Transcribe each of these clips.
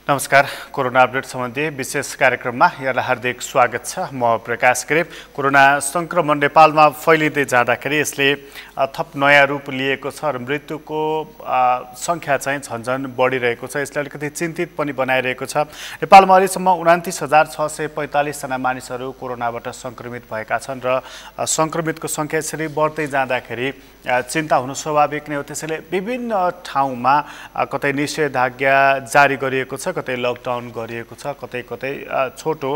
नमस्कार। Corona update सम्बन्धी विशेष कार्यक्रममा यहाँलाई हार्दिक स्वागत छ। म प्रकाश करेप। कोरोना संक्रमण नेपालमा फैलिँदै जाँदाखेरि यसले थप नयाँ रूप लिएको छ र मृत्युको संख्या चाहिँ झन्झन बढिरहेको छ। यसले अलिकति चिन्तित पनि बनाइरहेको छ। नेपालमा अहिलेसम्म 29,645 जना मानिसहरू कोरोनाबाट संक्रमित भएका छन् र संक्रमितको संख्या यसरी बढ्दै जाँदाखेरि चिन्ता हुनु स्वाभाविक नै हो। त्यसैले विभिन्न ठाउँमा कतै निषेधाज्ञा जारी गरिएको छ, कतै लकडाउन गरिएको छ, कतै कतै छोटो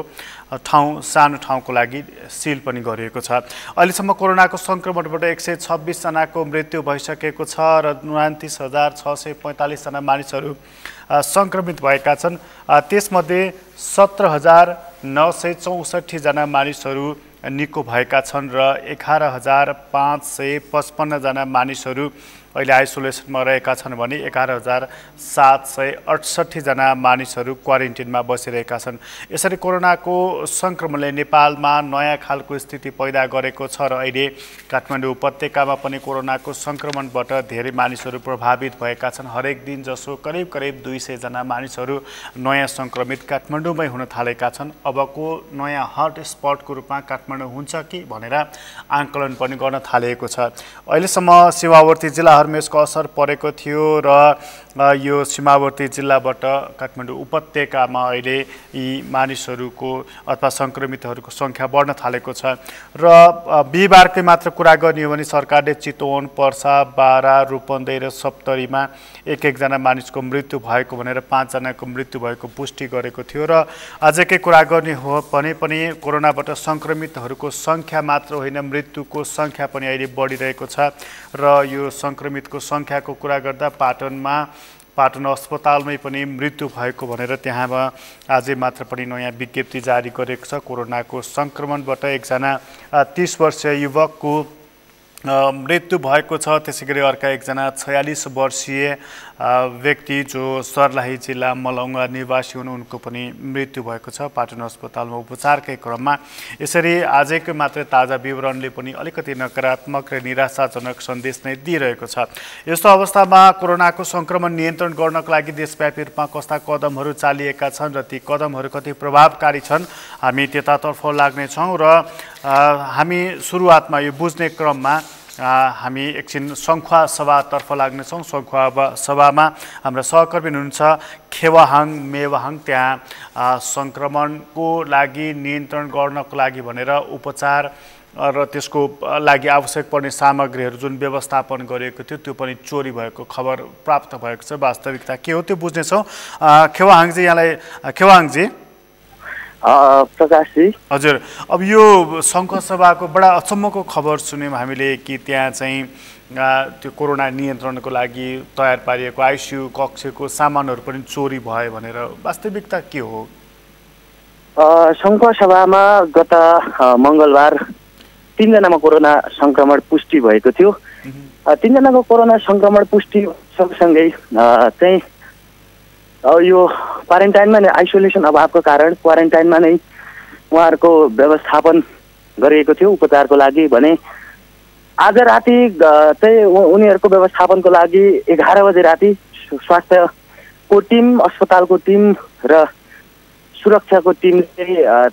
ठाउँ सानो ठाउँको लागि सिल पनि गरिएको छ। अहिलेसम्म कोरोनाको संक्रमणबाट 126 जनाको मृत्यु भइसकेको छ र 29,645 जना मानिसहरू संक्रमित भएका छन्। त्यसमध्ये 17,964 जना मानिसहरू निको भएका छन् र 11,555 जना मानिसहरू अहिले आइसोलेसनमा रहेका छन् भने 11,768 जना मानिसहरू क्वारेन्टिनमा बसिरहेका छन्। यसरी कोरोनाको संक्रमणले नेपालमा नयाँ खालको स्थिति पैदा गरेको छ र अहिले काठमाडौँ उपत्यकामा पनि कोरोनाको संक्रमणबाट धेरै मानिसहरू प्रभावित भएका छन्। हरेक दिन जसो करिब 200 जना मानिसहरू नयाँ संक्रमित काठमाडौँमै हुन थालेका छन्। अबको नयाँ हट स्पटको रूपमा काठमाडौँ हुन्छ कि भनेर आकलन पनि गर्न थालिएको छ। अहिलेसम्म सीमावर्ती जिल्लाहरूमा यसको असर परेको थियो र यो सीमावर्ती जिल्लाबाट काठमाडौँ उपत्यकामा अहिले यी मानिसहरूको अथवा संक्रमितहरूको संख्या बढ्न थालेको छ। र बिहिबारकै मात्र कुरा गर्ने हो भने सरकारले चितवन, पर्सा, बारा, रूपन्देही र सप्तरीमा एक जना मानिसको मृत्यु भएको भनेर 5 जनाको मृत्यु भएको पुष्टि गरेको थियो। र आजकै कुरा गर्ने हो भने पनि कोरोनाबाट संक्रमितहरूको संख्या मात्र होइन, मृत्युको संख्या पनि अहिले बढिरहेको छ। र यो संक्रमितको संख्याको कुरा गर्दा पाटन अस्पतालमै पनि मृत्यु भएको भनेर त्यहाँमा आजै मात्र पनि नयाँ विज्ञप्ति जारी गरेको छ। कोरोनाको संक्रमणबाट एकजना 30 वर्षीय युवकको मृत्यु भएको छ। त्यसैगरी अर्का एकजना 46 वर्षीय व्यक्ति जो सर्लाही जिल्ला मलौङा निवासी हुन्, उनको पनि मृत्यु भएको छ पाटन अस्पतालमा उपचारकै क्रममा। यसरी आजैको मात्र ताजा विवरणले पनि अलिकति नकारात्मक र निराशाजनक सन्देश नै दिइरहेको छ। यस्तो अवस्थामा कोरोनाको संक्रमण नियन्त्रण गर्नको लागि देशव्यापी रूपमा कस्ता कदमहरू चालिएका छन् र ती कदमहरू कति प्रभावकारी छन्, हामी त्यतातर्फ लाग्नेछौँ। र हामी सुरुवातमा यो बुझ्ने क्रममा हामी एकछिन सङ्खुवा सभातर्फ लाग्नेछौँ। सङ्खुवा सभामा हाम्रा सहकर्मी हुनुहुन्छ खेवाहाङ मेवाहाङ। त्यहाँ सङ्क्रमणको लागि नियन्त्रण गर्नको लागि भनेर उपचार र त्यसको लागि आवश्यक पर्ने सामग्रीहरू जुन व्यवस्थापन गरिएको थियो त्यो पनि चोरी भएको खबर प्राप्त भएको छ। वास्तविकता के हो त्यो बुझ्नेछौँ। खेवाहाङजी, खेवाहाङजी प्रकाशजी, हजुर, अब यो सङ्खुवा सभाको बडा अचम्मको खबर सुन्यौँ हामीले कि त्यहाँ चाहिँ त्यो कोरोना नियन्त्रणको लागि तयार पारिएको आइसियु कक्षको सामानहरू पनि चोरी भयो भनेर वास्तविकता के हो? सङ्खुवा सभामा गत मङ्गलबार 3 जनामा कोरोना संक्रमण पुष्टि भएको थियो। 3 जनाको कोरोना संक्रमण पुष्टि सँगसँगै चाहिँ यो क्वारेन्टाइनमा नै आइसोलेसन अभावको कारण क्वारेन्टाइनमा नै उहाँहरूको व्यवस्थापन गरिएको थियो उपचारको लागि भने आज राति चाहिँ उनीहरूको व्यवस्थापनको लागि 11 बजे राति स्वास्थ्यको टिम, अस्पतालको टिम र सुरक्षाको टिमले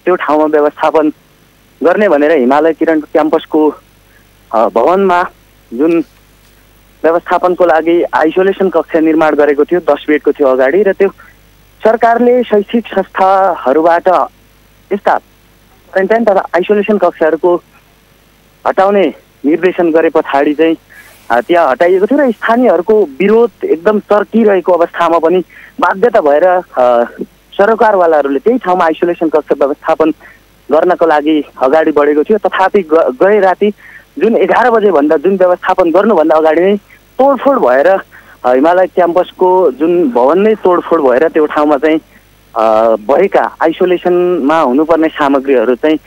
त्यो ठाउँमा व्यवस्थापन गर्ने भनेर हिमालय किरण क्याम्पसको भवनमा जुन व्यवस्थापनको लागि आइसोलेसन कक्ष निर्माण गरेको थियो 10 बेडको थियो अगाडि, र त्यो सरकारले शैक्षिक संस्थाहरूबाट यस्ता क्वारेन्टाइन तथा आइसोलेसन कक्षहरूको हटाउने निर्देशन गरे पछाडि चाहिँ त्यहाँ हटाइएको थियो र स्थानीयहरूको विरोध एकदम चर्किरहेको अवस्थामा पनि बाध्यता भएर सरकारवालाहरूले त्यही ठाउँमा आइसोलेसन कक्ष व्यवस्थापन गर्नको लागि अगाडि बढेको थियो। तथापि गए राति जुन 11 बजे भन्दा जुन व्यवस्थापन गर्नुभन्दा अगाडि नै तोडफोड भएर हिमालय क्याम्पसको जुन भवन नै तोडफोड भएर त्यो ठाउँमा चाहिँ भएका आइसोलेसनमा हुनुपर्ने सामग्रीहरू चाहिँ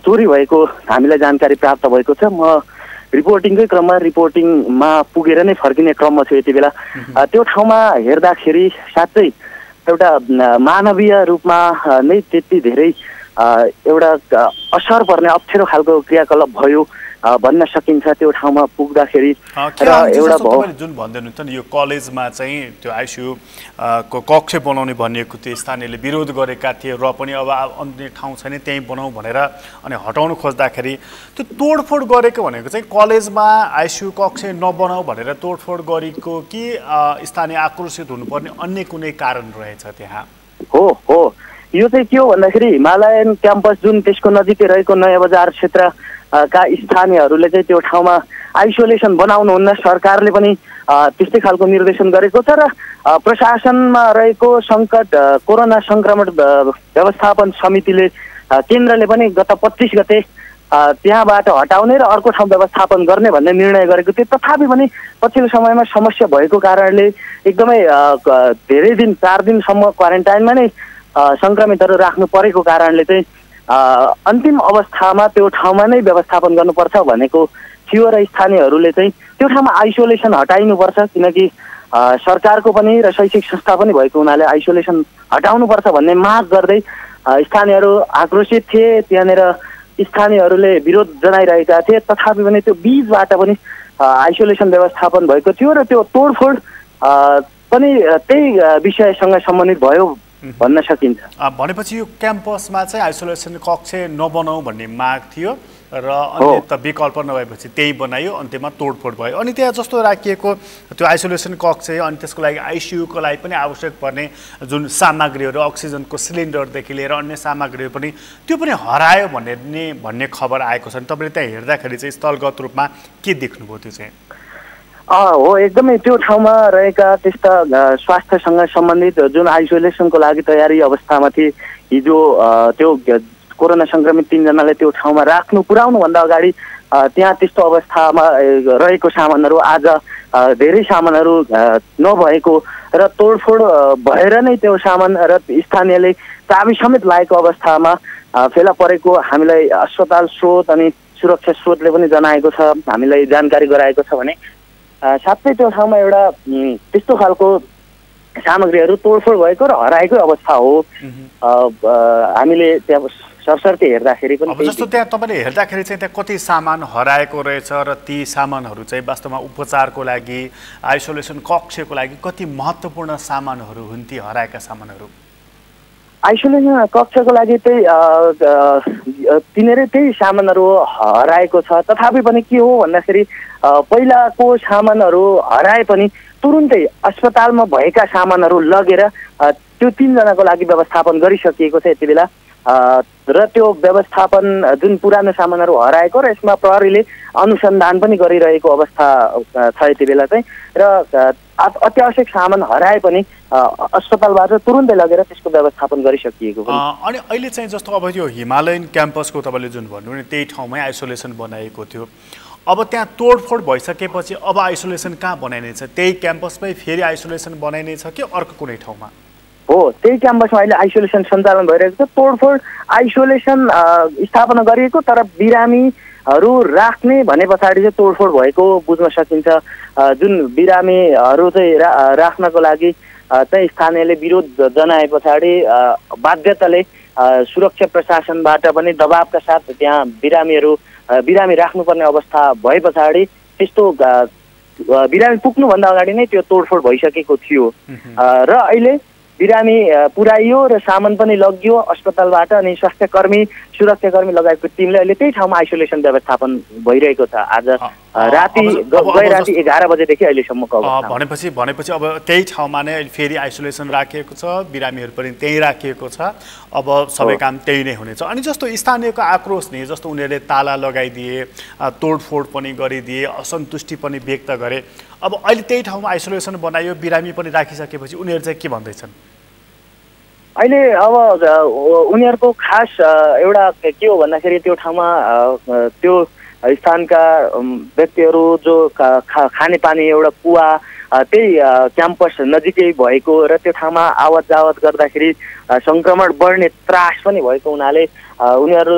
चोरी भएको हामीलाई जानकारी प्राप्त भएको छ। म रिपोर्टिङकै क्रममा रिपोर्टिङमा पुगेर नै फर्किने क्रममा छु यति बेला। त्यो ठाउँमा हेर्दाखेरि साँच्चै एउटा मानवीय रूपमा नै त्यति धेरै एउटा असर पर्ने अप्ठ्यारो खालको क्रियाकलाप भयो। भन्न सकिन्छ त्यो ठाउँमा पुग्दाखेरि। र एउटा जुन भन्दै हुनुहुन्छ नि यो कलेजमा चाहिँ त्यो आइसियु को कक्ष बनाउने भनिएको थियो, स्थानीयले विरोध गरेका थिए र पनि अब अन्य ठाउँ छैन त्यहीँ बनाऊ भनेर अनि हटाउनु खोज्दाखेरि त्यो तोडफोड गरेको भनेको चाहिँ कलेजमा आइसियु कक्ष नबनाऊ भनेर तोडफोड गरेको कि स्थानीय आक्रोशित हुनुपर्ने अन्य कुनै कारण रहेछ त्यहाँ? हो हो, यो चाहिँ के हो भन्दाखेरि हिमालयन क्याम्पस जुन त्यसको नजिकै रहेको नयाँ बजार क्षेत्र का स्थानीयहरूले चाहिँ त्यो ठाउँमा आइसोलेसन बनाउनुहुन्न। सरकारले पनि त्यस्तै खालको निर्देशन गरेको छ र प्रशासनमा रहेको सङ्कट कोरोना सङ्क्रमण व्यवस्थापन समितिले केन्द्रले पनि गत 25 गते त्यहाँबाट हटाउने र अर्को ठाउँ व्यवस्थापन गर्ने भन्ने निर्णय गरेको थियो। तथापि पनि पछिल्लो समयमा समस्या भएको कारणले एकदमै धेरै दिन 4 दिनसम्म क्वारेन्टाइनमा नै सङ्क्रमितहरू राख्नु परेको कारणले चाहिँ अन्तिम अवस्थामा त्यो ठाउँमा नै व्यवस्थापन गर्नुपर्छ भनेको थियो र स्थानीयहरूले चाहिँ त्यो ठाउँमा आइसोलेसन हटाइनुपर्छ, किनकि सरकारको पनि र शैक्षिक संस्था पनि भएको हुनाले आइसोलेसन हटाउनुपर्छ भन्ने माग गर्दै स्थानीयहरू आक्रोशित थिए। त्यहाँनिर स्थानीयहरूले विरोध जनाइरहेका थिए। तथापि पनि त्यो बीचबाट पनि आइसोलेसन व्यवस्थापन भएको थियो र त्यो तोडफोड पनि त्यही विषयसँग सम्बन्धित भयो भन्न सकिन्छ। भनेपछि यो क्याम्पसमा चाहिँ आइसोलेसन कक्ष नबनाऊ भन्ने माग थियो र अन्य त विकल्प नभएपछि त्यही बनायो, अन्त्यमा तोडफोड भयो। अनि त्यहाँ जस्तो राखिएको त्यो आइसोलेसन कक्ष अनि त्यसको लागि आइसियुको लागि पनि आवश्यक पर्ने जुन सामग्रीहरू अक्सिजनको सिलिन्डरदेखि लिएर अन्य सामग्रीहरू पनि त्यो पनि हरायो भन्ने खबर आएको छ। तपाईँले त्यहाँ हेर्दाखेरि चाहिँ स्थलगत रूपमा के देख्नुभयो त्यो चाहिँ? हो, एकदमै त्यो ठाउँमा रहेका त्यस्ता स्वास्थ्यसँग सम्बन्धित जुन आइसोलेसनको लागि तयारी अवस्थामा थिए, हिजो त्यो कोरोना सङ्क्रमित 3 जनालाई त्यो ठाउँमा पुर्याउनुभन्दा अगाडि त्यहाँ त्यस्तो अवस्थामा रहेको सामानहरू आज धेरै सामानहरू नभएको र तोडफोड भएर नै त्यो सामान र स्थानीयले चाबी समेत लागेको अवस्थामा फेला परेको हामीलाई अस्पताल स्रोत अनि सुरक्षा स्रोतले पनि जनाएको छ, हामीलाई जानकारी गराएको छ भने साथै त्यो ठाउँमा एउटा त्यस्तो खालको सामग्रीहरू तोडफोड भएको र हराएको अवस्था हो। हामीले त्यहाँ सरसर्ती हेर्दाखेरि पनि जस्तो त्यहाँ तपाईँले हेर्दाखेरि चाहिँ त्यहाँ कति सामान हराएको रहेछ र ती सामानहरू चाहिँ वास्तवमा उपचारको लागि आइसोलेसन कक्षको लागि कति महत्त्वपूर्ण सामानहरू हुन् ती हराएका सामानहरू? आइसोलेसन कक्षको लागि चाहिँ तिनीहरू त्यही सामानहरू हराएको छ। तथापि पनि के हो भन्दाखेरि पहिलाको सामानहरू हराए पनि तुरुन्तै अस्पतालमा भएका सामानहरू लगेर त्यो 3 जनाको लागि व्यवस्थापन गरिसकिएको छ यति बेला। र त्यो व्यवस्थापन जुन पुरानो सामानहरू हराएको र यसमा प्रहरीले अनुसन्धान पनि गरिरहेको अवस्था छ यति बेला चाहिँ। र अत्यावश्यक सामान हराए पनि अस्पतालबाट तुरुन्तै लगेर त्यसको व्यवस्थापन गरिसकिएको पनि। अनि अहिले चाहिँ जस्तो अब यो हिमालयन क्याम्पसको तपाईँले जुन भन्नुभयो नि त्यही ठाउँमै आइसोलेसन बनाएको थियो, अब त्यहाँ तोडफोड भइसकेपछि अब आइसोलेसन कहाँ बनाइनेछ? त्यही क्याम्पसमै फेरि आइसोलेसन बनाइनेछ कि अर्को कुनै ठाउँमा? हो, त्यही क्याम्पसमा अहिले आइसोलेसन सञ्चालन भइरहेको छ। तोडफोड आइसोलेसन स्थापना गरिएको तर बिरामीहरू राख्ने भने पछाडि चाहिँ तोडफोड भएको बुझ्न सकिन्छ। जुन बिरामीहरू चाहिँ राख्नको लागि चाहिँ स्थानीयले विरोध जनाए पछाडि बाध्यताले सुरक्षा प्रशासनबाट पनि दबावका साथ त्यहाँ बिरामी राख्नुपर्ने अवस्था भए पछाडि त्यस्तो बिरामी पुग्नुभन्दा अगाडि नै त्यो तोडफोड भइसकेको थियो र अहिले बिरामी पुर्याइयो र सामान पनि लगियो अस्पतालबाट अनि स्वास्थ्यकर्मी सुरक्षाकर्मी लगायतको टिमले अहिले त्यही ठाउँमा आइसोलेसन व्यवस्थापन भइरहेको छ। आज राति 11 बजेदेखि अहिलेसम्मको अवस्था। भनेपछि अब त्यही ठाउँमा नै फेरि आइसोलेसन राखिएको छ, बिरामीहरू पनि त्यही राखिएको छ, अब सबै काम त्यही नै हुनेछ। अनि जस्तो स्थानीयको आक्रोश नि जस्तो उनीहरूले ताला लगाइदिए, तोडफोड पनि गरिदिए, असन्तुष्टि पनि व्यक्त गरे, अब अहिले त्यही ठाउँमा आइसोलेसन बनाइयो, बिरामी पनि राखिसकेपछि उनीहरू चाहिँ के भन्दैछन्? अहिले अब उनीहरूको खास एउटा के हो भन्दाखेरि त्यो ठाउँमा त्यो स्थानका व्यक्तिहरू जो खानेपानी एउटा कुवा त्यही क्याम्पस नजिकै भएको र त्यो ठाउँमा आवत जावत गर्दाखेरि सङ्क्रमण बढ्ने त्रास पनि भएको हुनाले उनीहरू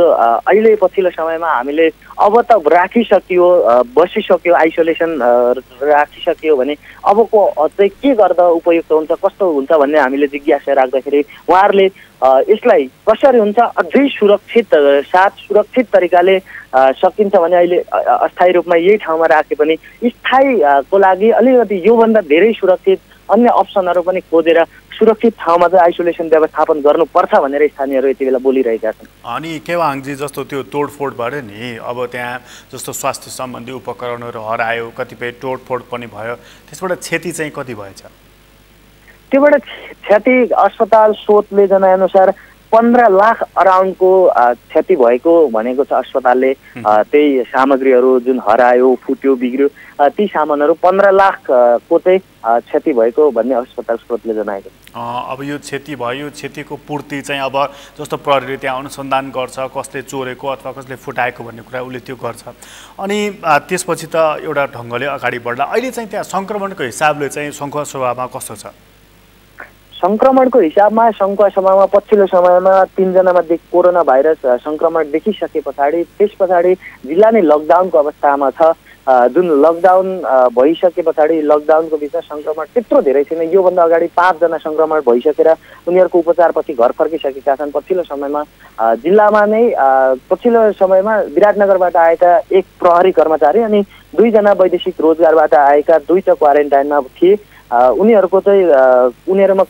अहिले पछिल्लो समयमा हामीले अब त राखिसकियो, बसिसक्यो, आइसोलेसन राखिसकियो भने अबको चाहिँ के गर्दा उपयुक्त हुन्छ, कस्तो हुन्छ भन्ने हामीले जिज्ञासा राख्दाखेरि उहाँहरूले यसलाई कसरी हुन्छ अझै सुरक्षित तरिकाले सकिन्छ भने अहिले अस्थायी रूपमा यही ठाउँमा राखे पनि स्थायीको लागि अलिकति योभन्दा धेरै सुरक्षित अन्य अप्सनहरू पनि खोजेर सुरक्षित ठाउँमा चाहिँ आइसोलेसन व्यवस्थापन गर्नुपर्छ भनेर स्थानीयहरू यति बेला बोलिरहेका छन्। अनि केवाङजी जस्तो त्यो तोडफोड भयो नि, अब त्यहाँ जस्तो स्वास्थ्य सम्बन्धी उपकरणहरू हरायो, कतिपय तोडफोड पनि भयो, त्यसबाट क्षति चाहिँ कति भएछ? त्योबाट क्षति अस्पताल स्रोतले जनाएअनुसार 15 लाख अराउन्डको क्षति भएको भनेको छ अस्पतालले। त्यही सामग्रीहरू जुन हरायो, फुट्यो, बिग्रियो, ती सामानहरू 15 लाखको चाहिँ क्षति भएको भन्ने अस्पताल स्रोतले जनाएको छ। अब यो क्षति भयो, क्षतिको पूर्ति चाहिँ अब जस्तो प्रहरीले त्यहाँ अनुसन्धान गर्छ, कसले चोरेको अथवा कसले फुटाएको भन्ने कुरा उसले त्यो गर्छ। अनि त्यसपछि त एउटा ढङ्गले अगाडि बढ्ला। अहिले चाहिँ त्यहाँ सङ्क्रमणको हिसाबले चाहिँ सङ्खुवा सभामा कस्तो छ? सङ्क्रमणको हिसाबमा सङ्खुवा सभामा पछिल्लो समयमा 3 जनामा कोरोना भाइरस सङ्क्रमण देखिसके पछाडि त्यस पछाडि जिल्ला नै लकडाउनको अवस्थामा छ। जुन लकडाउन भइसके पछाडि लकडाउनको बिचमा सङ्क्रमण त्यत्रो धेरै छैन। योभन्दा अगाडि 5 जना सङ्क्रमण भइसकेर उनीहरूको उपचारपछि घर फर्किसकेका छन्। पछिल्लो समयमा जिल्लामा नै पछिल्लो समयमा विराटनगरबाट आएका 1 प्रहरी कर्मचारी अनि 2 जना वैदेशिक रोजगारबाट आएका 2 चाहिँ क्वारेन्टाइनमा थिए। उनीहरूको चाहिँ उनीहरूमा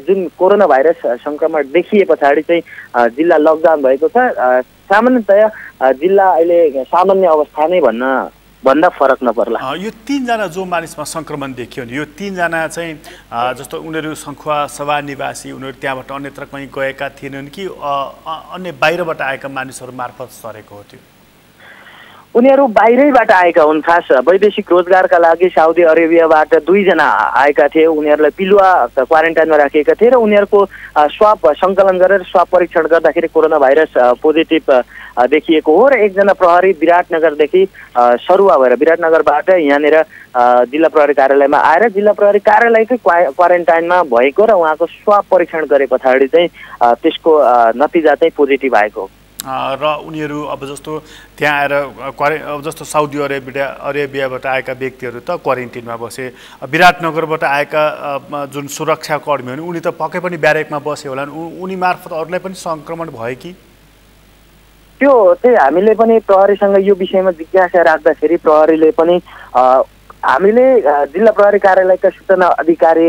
जुन कोरोना भाइरस सङ्क्रमण देखिए पछाडि चाहिँ जिल्ला लकडाउन भएको छ। सामान्यतया जिल्ला अहिले सामान्य अवस्था नै भन्दा फरक नपर्ला। यो 3 जना जो मानिसमा सङ्क्रमण देखियो नि, यो 3 जना चाहिँ जस्तो उनीहरू सङ्खुवा सभा निवासी, उनीहरू त्यहाँबाट अन्यत्र कहीँ गएका थिएनन् कि अन्य बाहिरबाट आएका मानिसहरू मार्फत सरेको हो? त्यो उनीहरू बाहिरैबाट आएका हुन्। खास वैदेशिक रोजगारका लागि साउदी अरेबियाबाट 2 जना आएका थिए। उनीहरूलाई पिलुवा क्वारेन्टाइनमा राखिएका थिए र उनीहरूको स्वाब सङ्कलन गरेर स्वाब परीक्षण गर्दाखेरि कोरोना भाइरस पोजिटिभ देखिएको हो। र 1 जना प्रहरी विराटनगरदेखि सरुवा भएर विराटनगरबाट यहाँनिर जिल्ला प्रहरी कार्यालयमा आएर जिल्ला प्रहरी कार्यालयकै क्वारेन्टाइनमा भएको र उहाँको स्वाब परीक्षण गरे पछाडि चाहिँ त्यसको नतिजा चाहिँ पोजिटिभ आएको। र उनीहरू अब जस्तो त्यहाँ आएर अब जस्तो साउदी अरेबियाबाट आएका व्यक्तिहरू त क्वारेन्टिनमा बसे, विराटनगरबाट आएका जुन सुरक्षाकर्मी हुन् उनी त पक्कै पनि ब्यारेकमा बसे होलान्, उनी मार्फत अरूलाई पनि सङ्क्रमण भयो कि? त्यो चाहिँ हामीले पनि प्रहरीसँग यो विषयमा जिज्ञासा राख्दाखेरि प्रहरीले पनि हामीले जिल्ला प्रहरी कार्यालयका सूचना अधिकारी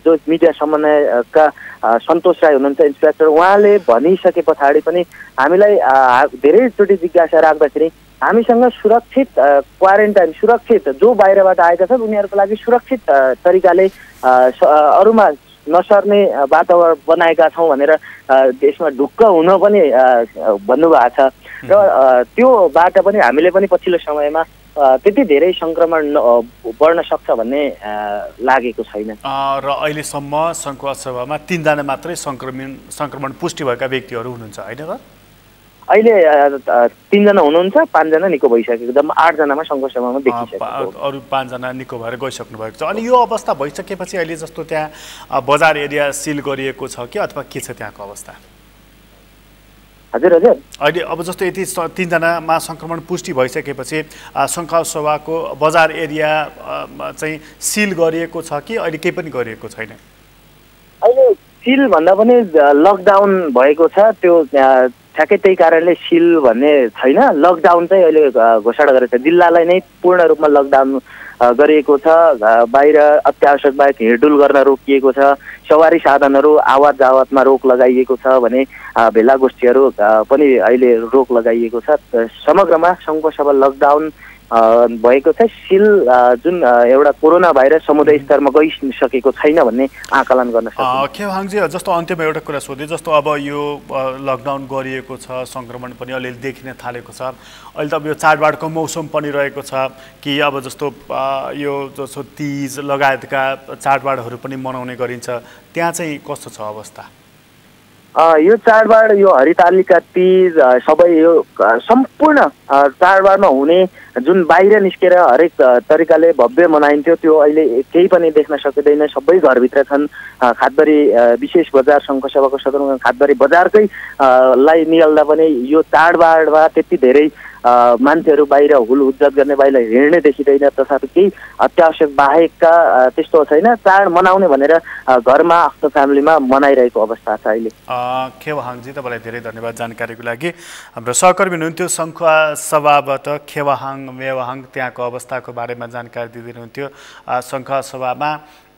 जो मिडिया समन्वयका सन्तोष राई हुनुहुन्छ इन्सपेक्टर, उहाँले भनिसके पछाडि पनि हामीलाई धेरैचोटि जिज्ञासा राख्दाखेरि हामीसँग सुरक्षित क्वारेन्टाइन सुरक्षित जो बाहिरबाट आएका छन् उनीहरूको लागि सुरक्षित तरिकाले अरूमा नसर्ने वातावरण बनाएका छौँ भनेर देशमा ढुक्क हुन पनि भन्नुभएको छ। र त्योबाट पनि हामीले पनि पछिल्लो समयमा त्यति धेरै सङ्क्रमण बढ्न सक्छ भन्ने लागेको छैन। र अहिलेसम्म सङ्खुवा सभामा 3 जना मात्रै सङ्क्रमण पुष्टि भएका व्यक्तिहरू हुनुहुन्छ होइन र? अहिले 3 जना हुनुहुन्छ, 5 जना निको भइसकेको, जम्मा 8 जनामा सङ्खुवा सभामा देखिसकेको। अरू 5 जना निको भएर गइसक्नु भएको छ। अनि यो अवस्था भइसकेपछि अहिले जस्तो त्यहाँ बजार एरिया सिल गरिएको छ कि अथवा के छ त्यहाँको अवस्था? हजुर हजुर अहिले अब जस्तो यति 3 जनामा सङ्क्रमण पुष्टि भइसकेपछि सङ्खुवा सभाको बजार एरिया चाहिँ सिल गरिएको छ कि अहिले केही पनि गरिएको छैन? अहिले सिल भन्दा पनि लकडाउन भएको छ। त्यो ठ्याक्कै त्यही कारणले सिल भन्ने छैन। लकडाउन चाहिँ अहिले घोषणा गरेको छ। जिल्लालाई नै पूर्ण रूपमा लकडाउन गरिएको छ। बाहिर अत्यावश्यक बाहेक हिँडडुल गर्न रोकिएको छ। सवारी साधनहरू आवाज जावतमा रोक लगाइएको छ भने भेलागोष्ठीहरू पनि अहिले रोक लगाइएको छ। समग्रमा सङ्खुवा सभा लकडाउन भएको छ। सिल जुन एउटा कोरोना भाइरस समुदाय स्तरमा गइसकेको छैन भन्ने आकलन गर्न सकिन्छ। खेवाङजी जस्तो अन्त्यमा एउटा कुरा सोधेँ, जस्तो अब यो लकडाउन गरिएको छ, सङ्क्रमण पनि अलिअलि देखिन थालेको छ, अहिले त अब यो चाडबाडको मौसम पनि रहेको छ कि अब जस्तो यो जस्तो तीज लगायतका चाडबाडहरू पनि मनाउने गरिन्छ, त्यहाँ चाहिँ कस्तो छ अवस्था? यो चाडबाड यो हरितालिका तीज सबै यो सम्पूर्ण चाडबाडमा हुने जुन बाहिर निस्केर हरेक तरिकाले भव्य मनाइन्थ्यो त्यो अहिले केही पनि देख्न सकिँदैन। सबै घरभित्र छन्। खादबारी विशेष बजार सङ्घसभाको सदरमुकाम खादबारी बजारकै लाई निहाल्दा पनि यो चाडबाडमा त्यति धेरै मान्छेहरू बाहिर हुल हुज्जत गर्ने बाहिर हिँड्ने देखिँदैन। तथापि केही अत्यावश्यक बाहेकका त्यस्तो छैन। चाड मनाउने भनेर घरमा आफ्नो फ्यामिलीमा मनाइरहेको अवस्था छ अहिले। खेवाहाङजी तपाईँलाई धेरै धन्यवाद जानकारीको लागि। हाम्रो सहकर्मी हुनुहुन्थ्यो सङ्खुवा सभाबाट खेवाहाङ मेवाहाङ त्यहाँको अवस्थाको बारेमा जानकारी दिँदैनुहुन्थ्यो। सङ्खुवा सभामा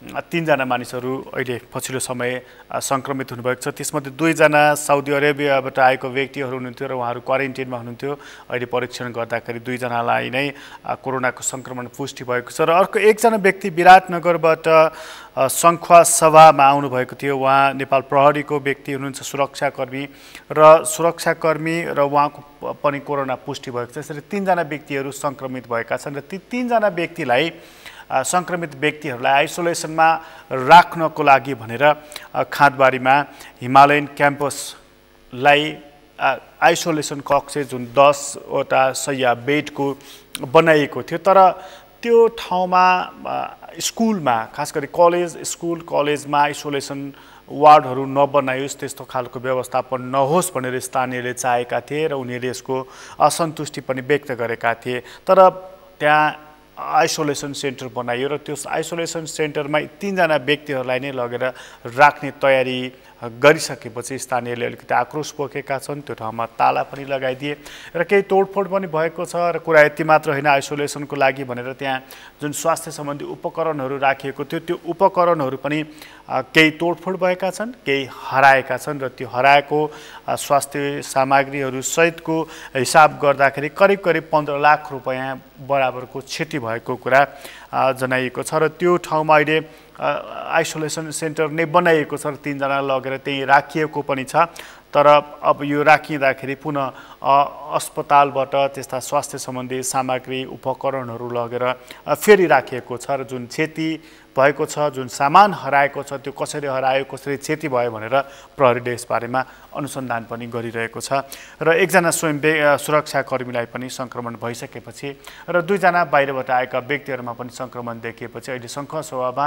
3 जना मानिसहरू अहिले पछिल्लो समय सङ्क्रमित हुनुभएको छ। त्यसमध्ये 2 जना साउदी अरेबियाबाट आएको व्यक्तिहरू हुनुहुन्थ्यो र उहाँहरू क्वारेन्टिनमा हुनुहुन्थ्यो। अहिले परीक्षण गर्दाखेरि 2 जनालाई नै कोरोनाको सङ्क्रमण पुष्टि भएको छ र अर्को 1 जना व्यक्ति विराटनगरबाट सङ्खुवा सभामा आउनुभएको थियो। उहाँ नेपाल प्रहरीको व्यक्ति हुनुहुन्छ, सुरक्षाकर्मी र उहाँको पनि कोरोना पुष्टि भएको छ। यसरी 3 जना व्यक्तिहरू सङ्क्रमित भएका छन् र ती 3 जना व्यक्तिलाई सङ्क्रमित व्यक्तिहरूलाई आइसोलेसनमा राख्नको लागि भनेर खादबारीमा हिमालयन क्याम्पसलाई आइसोलेसन कक्ष जुन 10वटा शैय्या बेडको बनाइएको थियो। तर त्यो ठाउँमा स्कुलमा खास गरी कलेजमा आइसोलेसन वार्डहरू नबनाइयोस्, त्यस्तो खालको व्यवस्थापन नहोस् भनेर स्थानीयले चाहेका थिए र उनीहरूले यसको असन्तुष्टि पनि व्यक्त गरेका थिए। तर त्यहाँ आइसोलेसन सेन्टर बनाइयो र त्यो आइसोलेसन सेन्टरमा 3 जना व्यक्तिहरूलाई नै लगेर राख्ने तयारी गरिसकेपछि स्थानीयले अलिकति आक्रोश पोखेका छन्। त्यो ठाउँमा ताला पनि लगाइदिए र केही तोडफोड पनि भएको छ र कुरा यति मात्र होइन, आइसोलेसनको लागि भनेर त्यहाँ जुन स्वास्थ्य सम्बन्धी उपकरणहरू राखिएको थियो त्यो उपकरणहरू पनि केही तोडफोड भएका छन्, केही हराएका छन् र त्यो हराएको स्वास्थ्य सामग्रीहरू सहितको हिसाब गर्दाखेरि करिब 15 लाख रुपैयाँ बराबरको क्षति भएको कुरा जनाइएको छ र त्यो ठाउँमा अहिले आइसोलेसन सेन्टर नै बनाइएको छ र 3 जना लगेर त्यही राखिएको पनि छ। तर अब यो राखिँदाखेरि पुनः अस्पतालबाट त्यस्ता स्वास्थ्य सम्बन्धी सामग्री उपकरणहरू लगेर फेरि राखिएको छ र जुन क्षति भएको छ, जुन सामान हराएको छ त्यो कसरी हरायो, कसरी क्षति भयो भनेर प्रहरीले यसबारेमा अनुसन्धान पनि गरिरहेको छ। र 1 जना स्वयं सुरक्षाकर्मीलाई पनि सङ्क्रमण भइसकेपछि र 2 जना बाहिरबाट आएका व्यक्तिहरूमा पनि सङ्क्रमण देखिएपछि अहिले सङ्खुवा सभामा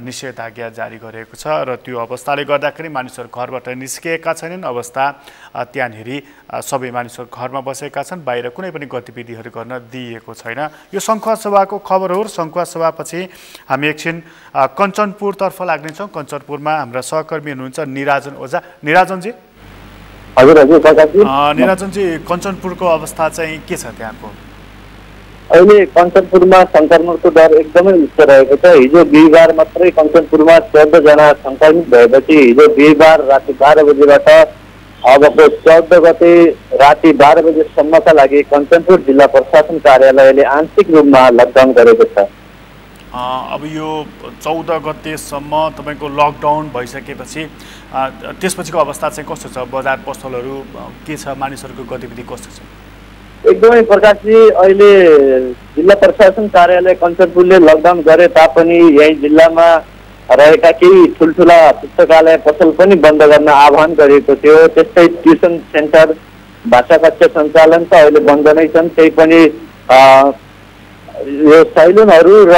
निषेधाज्ञा जारी गरिएको छ र त्यो अवस्थाले गर्दाखेरि मानिसहरू घरबाट निस्किएका छैनन्। अवस्था त्यहाँनिर सबै मानिसहरू घरमा बसेका छन्, बाहिर कुनै पनि गतिविधिहरू गर्न दिइएको छैन। यो सङ्खुवा सभाको खबर हो। सङ्खुवा सभापछि हामी एकछिन कञ्चनपुरतर्फ लाग्नेछौँ। कञ्चनपुरमा हाम्रा सहकर्मी हुनुहुन्छ निराजन ओझा। निराजनजी। हजुर प्रकाशजी। निराजनजी, कञ्चनपुरको अवस्था चाहिँ के छ त्यहाँको? अहिले कञ्चनपुरमा सङ्क्रमणको दर एकदमै उच्च रहेको छ। हिजो बिहिबार मात्रै कञ्चनपुरमा 14 जना सङ्क्रमित भएपछि हिजो बिहिबार राति 12 बजेबाट अबको 14 गते राति 12 बजेसम्मका लागि कञ्चनपुर जिल्ला प्रशासन कार्यालयले आंशिक रूपमा लकडाउन गरेको छ। अब यो 14 गतेसम्म तपाईँको लकडाउन भइसकेपछि त्यसपछिको अवस्था चाहिँ कस्तो छ? बजार पसलहरू के छ? मानिसहरूको गतिविधि कस्तो छ? एकदमै प्रकाशजी, अहिले जिल्ला प्रशासन कार्यालय कञ्चनपुरले लकडाउन गरे तापनि यही जिल्लामा रहेका केही ठुल्ठुला पुस्तकालय पसल पनि बन्द गर्न आह्वान गरिएको थियो। त्यस्तै ट्युसन सेन्टर, भाषा कक्षा सञ्चालन त अहिले बन्द नै छन्। त्यही पनि यो सैलुनहरू र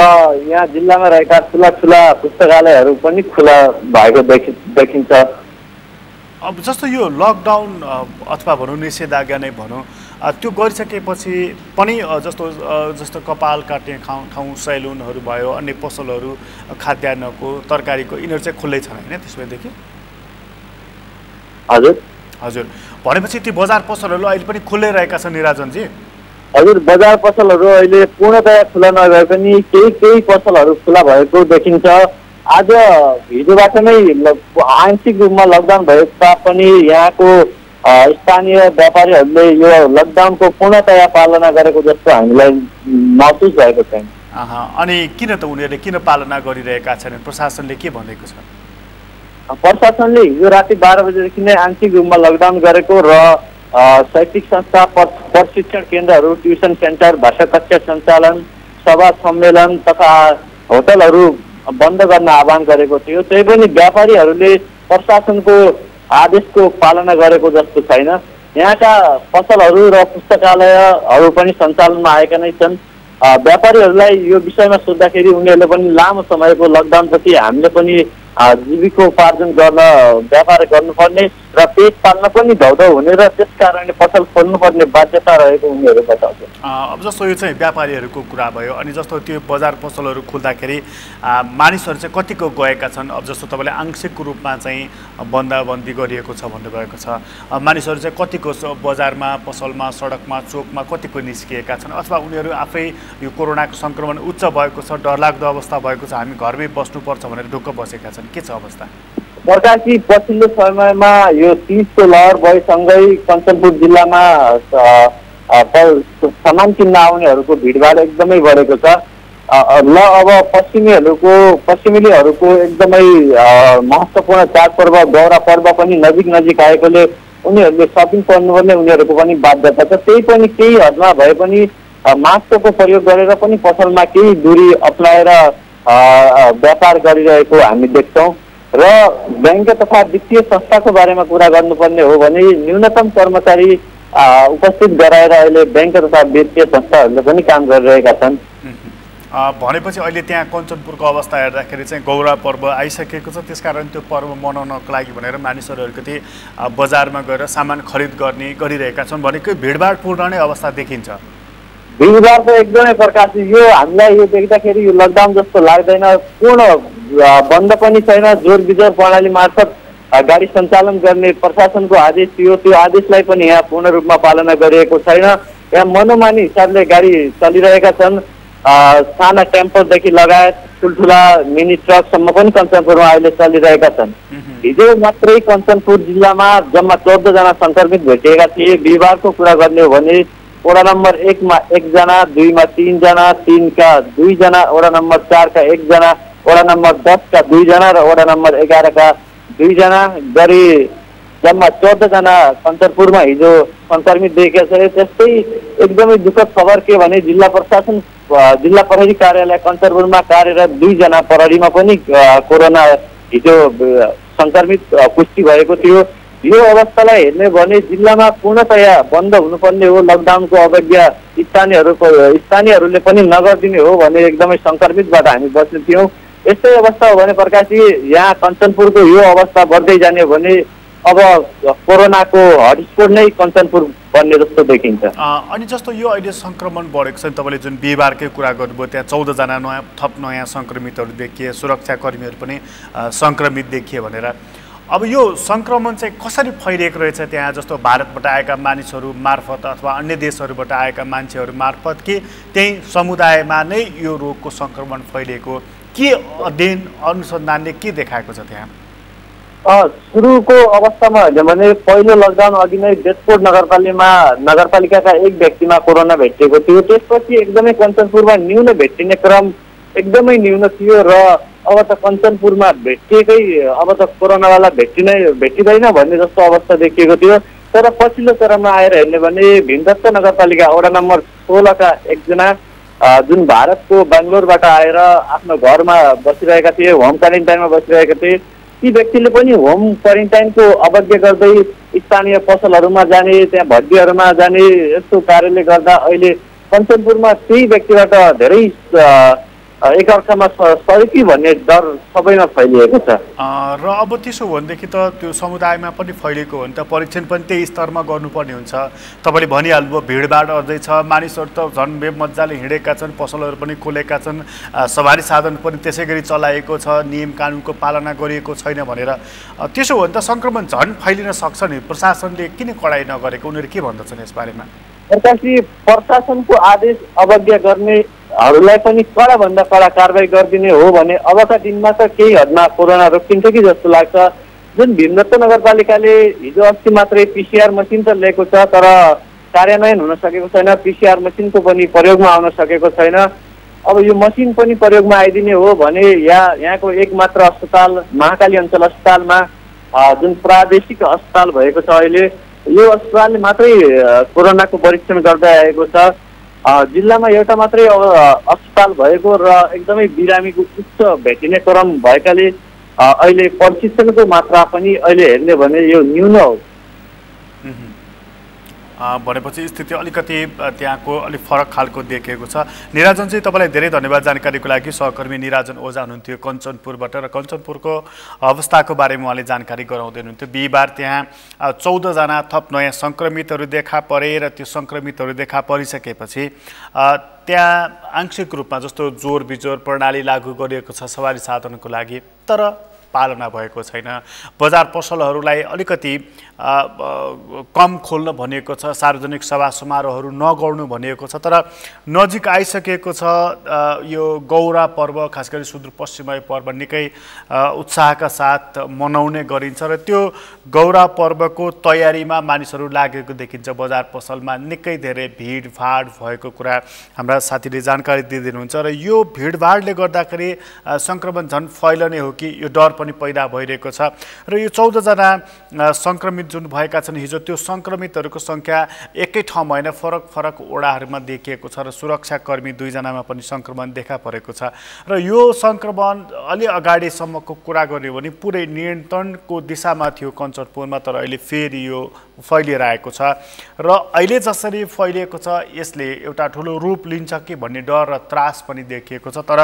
यहाँ जिल्लामा रहेका ठुला पुस्तकालयहरू पनि खुला भएको देखिन्छ। अब जस्तो यो लकडाउन अथवा भनौँ निषेधाज्ञा नै भनौँ, त्यो गरिसकेपछि पनि जस्तो कपाल काट्ने ठाउँ सैलुनहरू भयो, अन्य पसलहरू, खाद्यान्नको, तरकारीको यिनीहरू चाहिँ खुल्लै छन् होइन त्यसैदेखि? हजुर भनेपछि ती बजार पसलहरू अहिले पनि खुल्लै रहेका छन् निराजनजी? हजुर, बजार पसलहरू अहिले पूर्णतया खुला नभए पनि केही पसलहरू खुला भएको देखिन्छ। आज हिजोबाट नै आंशिक रूपमा लकडाउन भए तापनि यहाँको स्थानीय व्यापारीहरूले यो लकडाउनको पूर्णतया पालना गरेको जस्तो हामीलाई महसुस भएको छैन। अनि किन त उनीहरूले किन पालना गरिरहेका छैनन्? प्रशासनले के भनेको छ? प्रशासनले हिजो राति 12 बजेदेखि नै आंशिक रूपमा लकडाउन गरेको र शैक्षिक संस्था, प्रशिक्षण केन्द्रहरू, ट्युसन सेन्टर, भाषा कक्षा सञ्चालन, सभा सम्मेलन तथा होटलहरू बन्द गर्न आह्वान गरेको थियो। त्यही पनि व्यापारीहरूले प्रशासनको आदेशको पालना गरेको जस्तो छैन। यहाँका पसलहरू र पुस्तकालयहरू पनि सञ्चालनमा आएका नै छन्। व्यापारीहरूलाई यो विषयमा सोद्धाखेरि उनीहरूले पनि लामो समयको लकडाउनपछि हामीले पनि जीविकोपार्जन गर्न व्यापार गर्नुपर्ने र पेट पाल्न पनि धौधौ हुने र त्यस कारणले पसल खोल्नुपर्ने बाध्यता रहेको उनीहरू बताउँछन्। अब जस्तो यो चाहिँ व्यापारीहरूको कुरा भयो, अनि जस्तो त्यो बजार पसलहरू खुल्दाखेरि मानिसहरू चाहिँ कतिको गएका छन्? अब जस्तो तपाईँले आंशिक रूपमा चाहिँ बन्दाबन्दी गरिएको छ भन्नुभएको छ, मानिसहरू चाहिँ कतिको बजारमा पसलमा सडकमा चोकमा कतिको निस्किएका छन्, अथवा उनीहरू आफै यो कोरोनाको सङ्क्रमण उच्च भएको छ, डरलाग्दो अवस्था भएको छ, हामी घरमै बस्नुपर्छ भनेर ढुक्क बसेका छन्? के छ अवस्था? प्रकाशजी, पछिल्लो समयमा यो 30को लहर भएसँगै कञ्चनपुर जिल्लामा सामान किन्न आउनेहरूको भिडभाड एकदमै बढेको छ। ल अब पश्चिमेलीहरूको एकदमै महत्त्वपूर्ण चाडपर्व गौरा पर्व पनि नजिक आएकोले उनीहरूले सपिङ गर्नुपर्ने उनीहरूको पनि बाध्यता छ। त्यही पनि केही हदमा भए पनि मास्कको प्रयोग गरेर पनि पसलमा केही दूरी अप्नाएर व्यापार गरिरहेको हामी देख्छौँ। र बैंक तथा वित्तीय संस्थाको बारेमा कुरा गर्नुपर्ने हो भने न्यूनतम कर्मचारी उपस्थित गराएर अहिले बैंक तथा वित्तीय संस्थाहरूले पनि काम गरिरहेका छन्। भनेपछि अहिले त्यहाँ कञ्चनपुरको अवस्था हेर्दाखेरि चाहिँ गौरा पर्व आइसकेको छ, त्यसकारण त्यो पर्व मनाउनको लागि भनेर मानिसहरू अलिकति बजारमा गएर सामान खरिद गरिरहेका छन्, भनेको भिडभाडपूर्ण नै अवस्था देखिन्छ। भिडभाड त एकदमै प्रकाश, यो हामीलाई यो देख्दाखेरि यो लकडाउन जस्तो लाग्दैन। पूर्ण बन्द पनि छैन, जोर बिजोर प्रणाली मार्फत गाडी सञ्चालन गर्ने प्रशासनको आदेश थियो, त्यो आदेशलाई पनि यहाँ पूर्ण रूपमा पालना गरिएको छैन। यहाँ मनोमानी हिसाबले गाडी चलिरहेका छन्। साना टेम्पोदेखि लगायत ठुल्ठुला मिनी ट्रकसम्म पनि कञ्चनपुरमा अहिले चलिरहेका छन्। हिजो मात्रै कञ्चनपुर जिल्लामा जम्मा 14 जना सङ्क्रमित भेटिएका थिए। बिहिबारको कुरा गर्ने हो भने वडा नम्बर 1 मा 1 जना, 2 मा 3 जना, 3 का 2 जना, वडा नम्बर 4 का 1 जना, वडा नम्बर 10 का 2 जना र वडा नम्बर 11 का 2 जना गरी जम्मा 14 जना कञ्चनपुरमा हिजो सङ्क्रमित देखिएको छ। त्यस्तै एकदमै दुःखद खबर के भने जिल्ला प्रहरी कार्यालय कञ्चनपुरमा कार्यरत 2 जना प्रहरीमा पनि कोरोना हिजो सङ्क्रमित पुष्टि भएको थियो। यो अवस्थालाई हेर्ने भने जिल्लामा पूर्णतया बन्द हुनुपर्ने हो, लकडाउनको अवज्ञा स्थानीयहरूले पनि नगरिदिने हो भने एकदमै सङ्क्रमितबाट हामी बच्ने थियौँ। यस्तै अवस्था हो भने प्रकाशजी, यहाँ कञ्चनपुरको यो अवस्था बढ्दै जाने हो भने अब कोरोनाको हटस्पोट नै कञ्चनपुर बन्ने जस्तो देखिन्छ। अनि जस्तो यो अहिले सङ्क्रमण बढेको छ, तपाईँले जुन बिहिबारकै कुरा गर्नुभयो, त्यहाँ 14 जना थप नयाँ सङ्क्रमितहरू देखिए, सुरक्षाकर्मीहरू पनि सङ्क्रमित देखिए भनेर। अब यो सङ्क्रमण चाहिँ कसरी फैलिएको रहेछ त्यहाँ? जस्तो भारतबाट आएका मानिसहरू मार्फत अथवा अन्य देशहरूबाट आएका मान्छेहरू मार्फत कि त्यही समुदायमा नै यो रोगको सङ्क्रमण फैलिएको? के अध्ययन अनुसन्धानले के देखाएको छ त्यहाँ? सुरुको अवस्थामा हेर्यो भने पहिलो लकडाउन अघि नै जेतपुर नगरपालिकाका एक व्यक्तिमा कोरोना भेटिएको थियो। त्यसपछि एकदमै कञ्चनपुरमा न्यून भेटिने क्रम एकदमै न्यून थियो र अब त कञ्चनपुरमा भेटिएकै अब त कोरोनावाला भेटिँदैन भन्ने जस्तो अवस्था देखिएको थियो। तर पछिल्लो चरणमा आएर हेर्ने भने भीमदत्त नगरपालिका वडा नम्बर 16 का 1 जना जुन भारतको बेङ्गलोरबाट आएर आफ्नो घरमा बसिरहेका थिए, होम क्वारेन्टाइनमा बसिरहेका थिए, ती व्यक्तिले पनि होम क्वारेन्टाइनको अवज्ञा गर्दै स्थानीय पसलहरूमा जाने, त्यहाँ भड्डीहरूमा जाने यस्तो कार्यले गर्दा अहिले कञ्चनपुरमा त्यही व्यक्तिबाट धेरै एकअर्कामा सरेकी भन्ने डर सबैमा फैलिएको छ। र अब त्यसो भनेदेखि त त्यो समुदायमा पनि फैलिएको हो भने त परीक्षण पनि त्यही स्तरमा गर्नुपर्ने हुन्छ। तपाईँले भनिहाल्नुभयो भिडभाड अझै छ, मानिसहरू त झन् मजाले हिँडेका छन्, पसलहरू पनि खोलेका छन्, सवारी साधन पनि त्यसै गरी चलाएको छ, नियम कानुनको पालना गरिएको छैन भनेर। त्यसो हो भने त सङ्क्रमण झन् फैलिन सक्छ नि। प्रशासनले किन कडाइ नगरेको, उनीहरू के भन्दछन् यसबारेमा? प्रशासनको आदेश अवज्ञा गर्नेहरूलाई पनि कडाभन्दा कडा कारवाही गरिदिने हो भने अबका दिनमा त केही हदमा कोरोना रोकिन्छ कि जस्तो लाग्छ। जुन भीमदत्त नगरपालिकाले हिजो अस्ति मात्रै PCR मसिन त ल्याएको छ, तर कार्यान्वयन हुन सकेको छैन। PCR मसिनको पनि प्रयोगमा आउन सकेको छैन। अब यो मसिन पनि प्रयोगमा आइदिने हो भने यहाँको एक मात्र अस्पताल महाकाली अञ्चल अस्पतालमा जुन प्रादेशिक अस्पताल भएको छ अहिले, यो अस्पतालले मात्रै कोरोनाको परीक्षण गर्दै आएको छ। जिल्लामा एउटा मात्रै अस्पताल भएको र एकदमै बिरामीको उच्च भेटिने क्रम भएकाले अहिले प्रशिक्षणको मात्रा पनि अहिले हेर्ने भने यो न्यून हो। भनेपछि स्थिति अलिकति त्यहाँको अलिक फरक खालको देखिएको छ। निराजन चाहिँ तपाईँलाई धेरै धन्यवाद जानकारीको लागि। सहकर्मी निराजन ओझा हुनुहुन्थ्यो कञ्चनपुरबाट र कञ्चनपुरको अवस्थाको बारेमा उहाँले जानकारी गराउँदै हुनुहुन्थ्यो। बिहिबार त्यहाँ 14 जना थप नयाँ सङ्क्रमितहरू देखा परे र त्यो सङ्क्रमितहरू देखा परिसकेपछि त्यहाँ आंशिक रूपमा जस्तो जोर बिजोर प्रणाली लागू गरिएको छ सवारी साधनको लागि, तर पालना भएको छैन। बजार पसलहरूलाई अलिकति कम खोल्न भनिएको छ, सार्वजनिक सभा समारोहहरू नगर्नु भनिएको छ, तर नजिक आइसकेको छ यो गौरा पर्व, खास गरी सुदूरपश्चिमाई पर्व निकै उत्साहका साथ मनाउने गरिन्छ र त्यो गौरा पर्वको तयारीमा मानिसहरू लागेको देखिन्छ। बजार पसलमा निकै धेरै भिडभाड भएको कुरा हाम्रा साथीले जानकारी दिइदिनुहुन्छ र यो भिडभाडले गर्दाखेरि सङ्क्रमण झन् फैलने हो कि यो डर पनि पैदा भइरहेको छ। र यो 14 जना सङ्क्रमित जुन भएका छन् हिजो, त्यो सङ्क्रमितहरूको सङ्ख्या एकै ठाउँमा होइन, फरक फरक वडाहरूमा देखिएको छ र सुरक्षाकर्मी 2 जनामा पनि सङ्क्रमण देखा परेको छ। र यो सङ्क्रमण अलि अगाडिसम्मको कुरा गर्ने भने पुरै नियन्त्रणको दिशामा थियो कञ्चनपुरमा, तर अहिले फेरि यो फैलिएर आएको छ र अहिले जसरी फैलिएको छ यसले एउटा ठुलो रूप लिन्छ कि भन्ने डर र त्रास पनि देखिएको छ, तर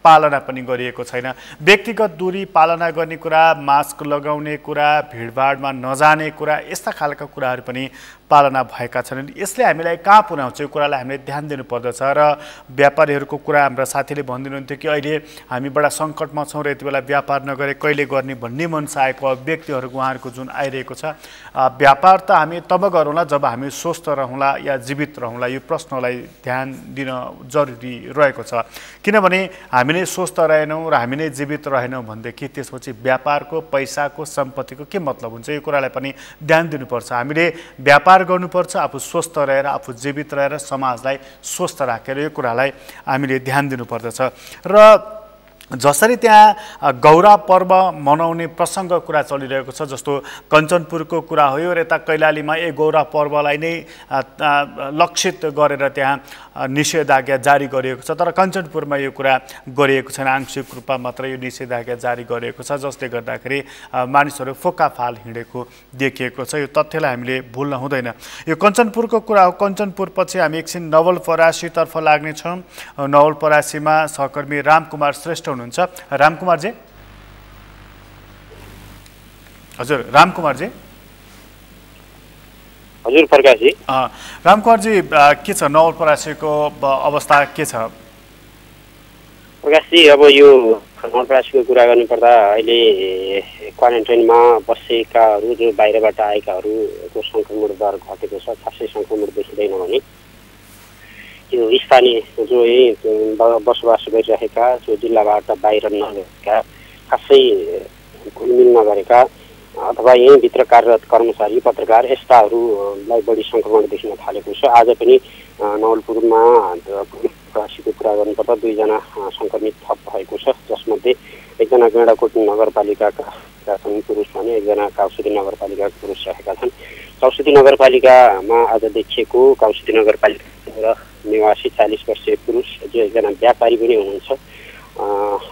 पालना पनि गरिएको छैन। व्यक्तिगत दूरी पालना गर्ने कुरा, मास्क लगाउने कुरा, भिडभाडमा नजाने कुरा, यस्ता खालका कुराहरू पनि पालना भएका छैनन्। यसले हामीलाई कहाँ पुर्याउँछ यो कुरालाई हामीले ध्यान दिनुपर्दछ। र व्यापारीहरूको कुरा हाम्रा साथीले भनिदिनुहुन्थ्यो कि अहिले हामी बडा सङ्कटमा छौँ र यति बेला व्यापार नगरे कहिले गर्ने भन्ने मनसा आएको व्यक्तिहरू उहाँहरूको जुन आइरहेको छ। व्यापार त हामी तब गरौँला जब हामी स्वस्थ रहँला या जीवित रहँला, यो प्रश्नलाई ध्यान दिन जरुरी रहेको छ। किनभने हामी नै स्वस्थ रहेनौँ र हामी नै जीवित रहेनौँ भनेदेखि त्यसपछि व्यापारको, पैसाको, सम्पत्तिको के मतलब हुन्छ, यो कुरालाई पनि ध्यान दिनुपर्छ। हामीले व्यापार गर्नुपर्छ आफू स्वस्थ रहेर, आफू जीवित रहेर, समाजलाई स्वस्थ राखेर, यो कुरालाई हामीले ध्यान दिनुपर्दछ। र जसरी त्यहाँ गौरा पर्व मनाउने प्रसङ्ग कुरा चलिरहेको छ, जस्तो कञ्चनपुरको कुरा हो र यता कैलालीमा गौरा पर्वलाई नै लक्षित गरेर त्यहाँ निषेधाज्ञा जारी गरिएको छ, तर कञ्चनपुरमा यो कुरा गरिएको छैन। आंशिक रूपमा मात्र यो निषेधाज्ञा जारी गरिएको छ, जसले गर्दाखेरि मानिसहरू फोकाफाल हिँडेको देखिएको छ। यो तथ्यलाई हामीले भुल्न हुँदैन। यो कञ्चनपुरको कुरा हो। कञ्चनपुरपछि हामी एकछिन नवलपरासीतर्फ लाग्नेछौँ। नवलपरासीमा सहकर्मी रामकुमार श्रेष्ठ हुनुहुन्छ। रामकुमारजी, हजुर रामकुमारजी। हजुर प्रकाशजी। रामकुमारजी, के छ नवलपरासीको अवस्था के छ? प्रकाशजी, अब यो नवलपरासीको कुरा गर्नुपर्दा अहिले क्वारेन्टाइनमा बसेकाहरू, जो बाहिरबाट आएकाहरूको सङ्क्रमण दर घटेको छ, खासै सङ्क्रमण देखिँदैन भने यो स्थानीय जो यही बसोबास गरिरहेका, जो जिल्लाबाट बाहिर नगएका, खासै घुलमिल नगरेका अथवा यहीँभित्र कार्यरत कर्मचारी, पत्रकार, यस्ताहरूलाई बढी सङ्क्रमण देखिन थालेको छ। आज पनि नवलपुरमा नवलपरासीको कुरा गर्नुपर्दा 2 जना सङ्क्रमित थप भएको छ, जसमध्ये एकजना गैँडाकोट नगरपालिकाका छन् पुरुष भने, एकजना काउसुदी नगरपालिकाका पुरुष रहेका छन्। काउसुदी नगरपालिकामा आज देखिएको काउसुदी नगरपालिका निवासी 40 वर्षीय पुरुष, जो एकजना व्यापारी पनि हुनुहुन्छ,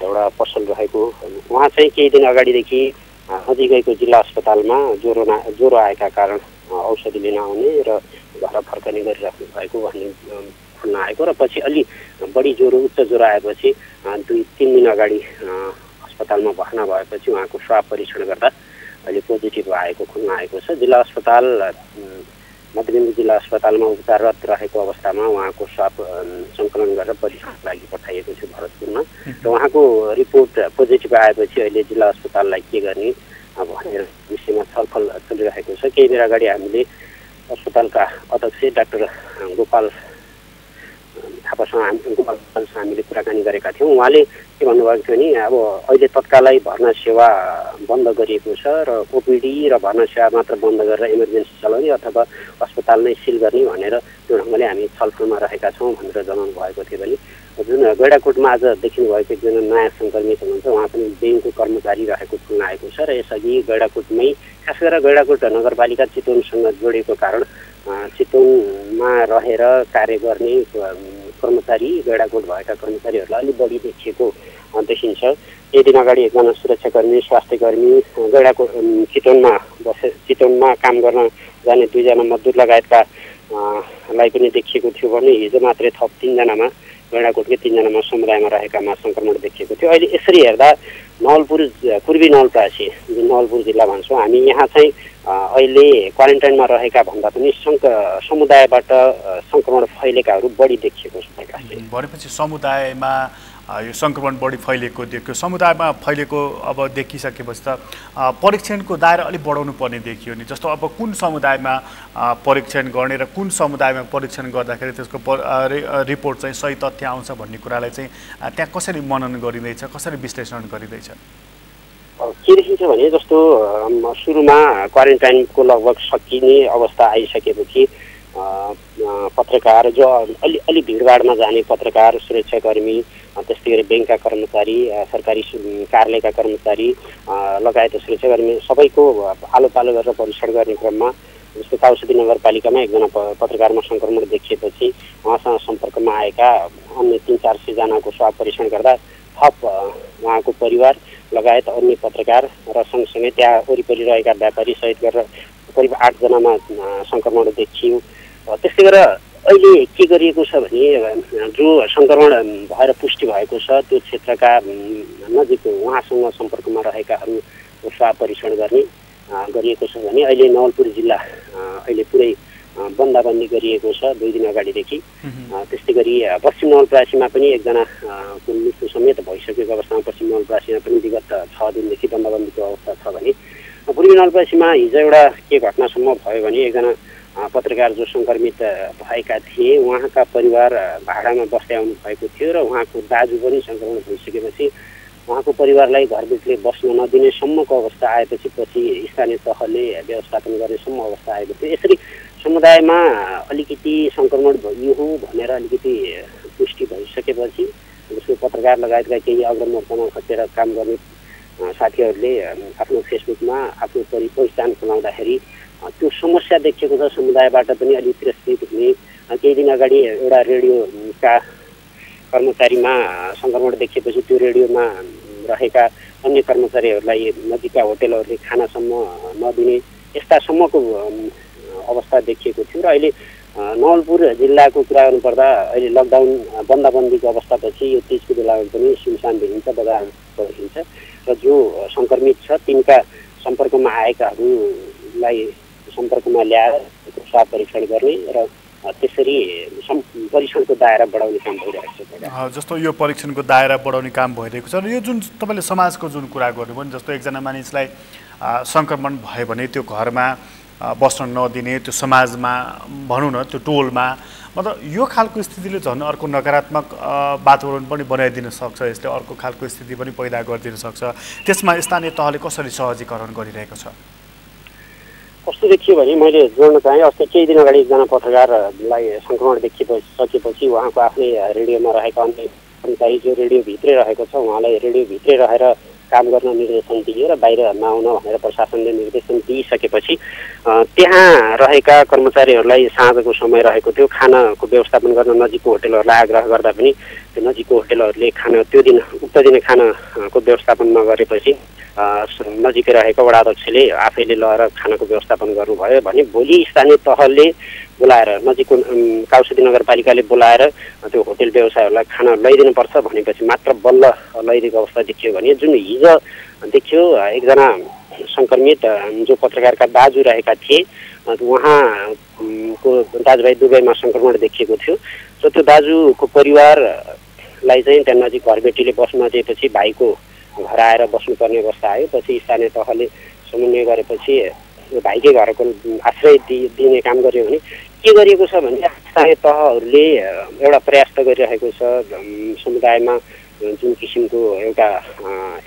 एउटा पसल रहेको, उहाँ चाहिँ केही दिन अगाडिदेखि नजिकैको जिल्ला अस्पतालमा ज्वरो आएका कारण औषधि लिन आउने र घर फर्कने गरिराख्नु भएको भन्ने सुन्न आएको, र पछि अलि बढी उच्च ज्वरो आएपछि 2-3 दिन अगाडि अस्पतालमा भर्ना भएपछि उहाँको स्वाब परीक्षण गर्दा अहिले पोजिटिभ आएको खुल्न आएको छ। जिल्ला अस्पताल मध्यबिन्दु जिल्ला अस्पतालमा उपचाररत रहेको अवस्थामा उहाँको स्वाब सङ्कलन गरेर परीक्षणको लागि पठाइएको थियो भरतपुरमा, र उहाँको रिपोर्ट पोजिटिभ आएपछि अहिले जिल्ला अस्पताललाई के गर्ने भनेर विषयमा छलफल चलिरहेको छ। केही बेर अगाडि हामीले अस्पतालका अध्यक्ष डाक्टर गोपाल थापासँग हामीले कुराकानी गरेका थियौँ। उहाँले के भन्नुभएको थियो नि, अब अहिले तत्कालै भर्ना सेवा बन्द गरिएको छ र ओपिडी र भर्ना सेवा मात्र बन्द गरेर इमर्जेन्सी चलाउने अथवा अस्पताल नै सिल गर्ने भनेर त्यो ढङ्गले हामी छलफलमा रहेका छौँ भनेर जनाउनु भएको थियो भने, जुन गैँडाकोटमा आज देखिनु भएको एकजना नयाँ सङ्क्रमित हुनुहुन्छ, उहाँ पनि ब्याङ्कको कर्मचारी रहेको खुल्न आएको छ र यसअघि गैँडाकोटमै, खास गरेर गैँडाकोट नगरपालिका चितवनसँग जोडिएको कारण चितवनमा रहेर कार्य गर्ने कर्मचारी, गैँडाकोट भएका कर्मचारीहरूलाई अलिक बढी देखिएको देखिन्छ। केही दिन अगाडि एकजना सुरक्षाकर्मी स्वास्थ्यकर्मी चितवनमा काम गर्न जाने 2 जना मजदुर लगायतका लाई पनि देखिएको थियो भने हिजो मात्रै थप 3 जनामा गैंडाकोटकै 3 जनामा समुदायमा रहेकामा संक्रमण देखिएको थियो। अहिले यसरी हेर्दा नवलपुर पूर्वी नवलपरासी जुन नवलपुर जिल्ला भन्छौँ हामी, यहाँ चाहिँ अहिले क्वारेन्टाइनमा रहेका भन्दा पनि समुदायबाट संक्रमण फैलेकाहरू बढी देखिएको छ। भनेपछि समुदायमा यो संक्रमण बढी फैलिएको देखियो। समुदायमा फैलिएको अब देखिसकेपछि त परीक्षणको दायरा अलिक बढाउनु पर्ने देखियो नि। जस्तो अब कुन समुदायमा परीक्षण गर्ने र कुन समुदायमा परीक्षण गर्दाखेरि त्यसको रिपोर्ट चाहिँ सही तथ्य आउँछ भन्ने कुरालाई चाहिँ त्यहाँ कसरी मनन गरिँदैछ, कसरी विश्लेषण गरिँदैछ? के देखिन्छ भने जस्तो सुरुमा क्वारेन्टाइनको लगभग सकिने अवस्था आइसकेपछि पत्रकार जो अलि भिडभाडमा जाने पत्रकार, सुरक्षाकर्मी, त्यस्तै गरी ब्याङ्कका कर्मचारी, सरकारी कार्यालयका कर्मचारी लगायत सुरक्षाकर्मी सबैको आलो पालो गरेर परीक्षण गर्ने क्रममा जस्तो काउसदी नगरपालिकामा एकजना पत्रकारमा संक्रमण देखिएपछि उहाँसँग सम्पर्कमा आएका अन्य 300-400 जनाको स्वाब परीक्षण गर्दा थप उहाँको परिवार लगायत अन्य पत्रकार र सँगसँगै त्यहाँ वरिपरि रहेका व्यापारी सहित गरेर करिब 8 जनामा संक्रमण देखियो। त्यस्तै गरेर अहिले के गरिएको छ भने जो संक्रमण भएर पुष्टि भएको छ त्यो क्षेत्रका नजिक उहाँसँग सम्पर्कमा रहेकाहरू स्वाब परीक्षण गर्ने गरिएको छ भने अहिले नवलपुर जिल्ला अहिले पुरै बन्दाबन्दी गरिएको छ 2 दिन अगाडिदेखि। त्यस्तै गरी पश्चिम नवलपरासीमा पनि एकजनाको मृत्यु समेत भइसकेको अवस्थामा पश्चिम नवलपरासीमा पनि विगत 6 दिनदेखि बन्दाबन्दीको अवस्था छ भने पूर्वी नवलपरासीमा हिजो एउटा के घटनासम्म भयो भने एकजना पत्रकार जो संक्रमित भएका थिए उहाँका परिवार भाडामा बस्दै आउनु भएको थियो र उहाँको दाजु पनि संक्रमण भइसकेपछि उहाँको परिवारलाई घरभित्र बस्न नदिने सम्मको अवस्था आएपछि पछि स्थानीय तहले व्यवस्थापन गर्ने सम्म अवस्था आएको थियो। यसरी समुदायमा अलिकति संक्रमण भयो भनेर अलिकति पुष्टि भइसकेपछि उसको पत्रकार लगायतका केही अग्रम मोर्चामा खसेर काम गर्ने साथीहरूले आफ्नो फेसबुकमा आफ्नो पहिचान खुलाउँदाखेरि त्यो समस्या देखिएको छ। समुदायबाट पनि अलिक तिरस्कृत हुने, केही दिन अगाडि एउटा रेडियोका कर्मचारीमा संक्रमण देखिएपछि त्यो रेडियोमा रहेका अन्य कर्मचारीहरूलाई नजिकका होटेलहरूले खानासम्म नदिने यस्तासम्मको अवस्था देखिएको थियो। र अहिले नवलपुर जिल्लाको कुरा गर्नुपर्दा अहिले लकडाउन बन्दाबन्दीको अवस्थापछि यो तीजको बेलामा पनि सुनसान देखिन्छ, बजार देखिन्छ र जो संक्रमित छ तिनका सम्पर्कमा आएकाहरूलाई सम्पर्कमा ल्याएर स्वाब परीक्षण गर्ने र त्यसरी परीक्षणको दायरा बढाउने काम भइरहेको छ। जस्तो यो परीक्षणको दायरा बढाउने काम भइरहेको छ र यो जुन तपाईँले समाजको जुन कुरा गर्नुभयो नि, जस्तो एकजना मानिसलाई संक्रमण भयो भने त्यो घरमा बस्न नदिने, त्यो समाजमा भनौँ न त्यो टोलमा, मतलब यो खालको स्थितिले झन् अर्को नकारात्मक वातावरण पनि बनाइदिन सक्छ, यसले अर्को खालको स्थिति पनि पैदा गरिदिन सक्छ। त्यसमा स्थानीय तहले कसरी सहजीकरण गरिरहेको छ? कस्तो देखियो भने मैले जोड्न चाहेँ, अस्ति केही दिन अगाडि एकजना पत्रकारलाई संक्रमण देखिसकेपछि उहाँको आफ्नै रेडियोमा रहेका अन्य कर्मचारी जो रेडियोभित्रै रहेको छ उहाँलाई रेडियोभित्रै रहेर काम गर्न निर्देशन दियो र बाहिर नआउन भनेर प्रशासनले निर्देशन दिइसकेपछि त्यहाँ रहेका कर्मचारीहरूलाई साँझको समय रहेको थियो, खानाको व्यवस्थापन गर्न नजिकको होटेलहरूलाई आग्रह गर्दा पनि त्यो नजिकको होटेलहरूले उक्त दिन खानाको व्यवस्थापन नगरेपछि नजिकै रहेको वडा अध्यक्षले आफैले लगेर खानाको व्यवस्थापन गर्नुभयो भने भोलि स्थानीय तहले बोलाएर नजिकको काउसदी नगरपालिकाले बोलाएर त्यो होटेल व्यवसायहरूलाई खाना ल्याइदिनुपर्छ भनेपछि मात्र बल्ल ल्याइदिएको अवस्था देखियो भने जुन हिजो देखियो एकजना संक्रमित जो पत्रकारका दाजु रहेका थिए उहाँको दाजुभाइ दुवैमा संक्रमण देखिएको थियो। सो त्यो दाजुको परिवारलाई चाहिँ त्यहाँ नजिक घरबेटीले बस्न दिएपछि भाइको घर आएर बस्नुपर्ने अवस्था आयो। पछि स्थानीय तहले समन्वय गरेपछि भाइकै घरको आश्रय दिने काम गर्यो भने के गरिएको छ भने स्थानीय तहहरूले एउटा प्रयास त गरिरहेको छ समुदायमा जुन किसिमको एउटा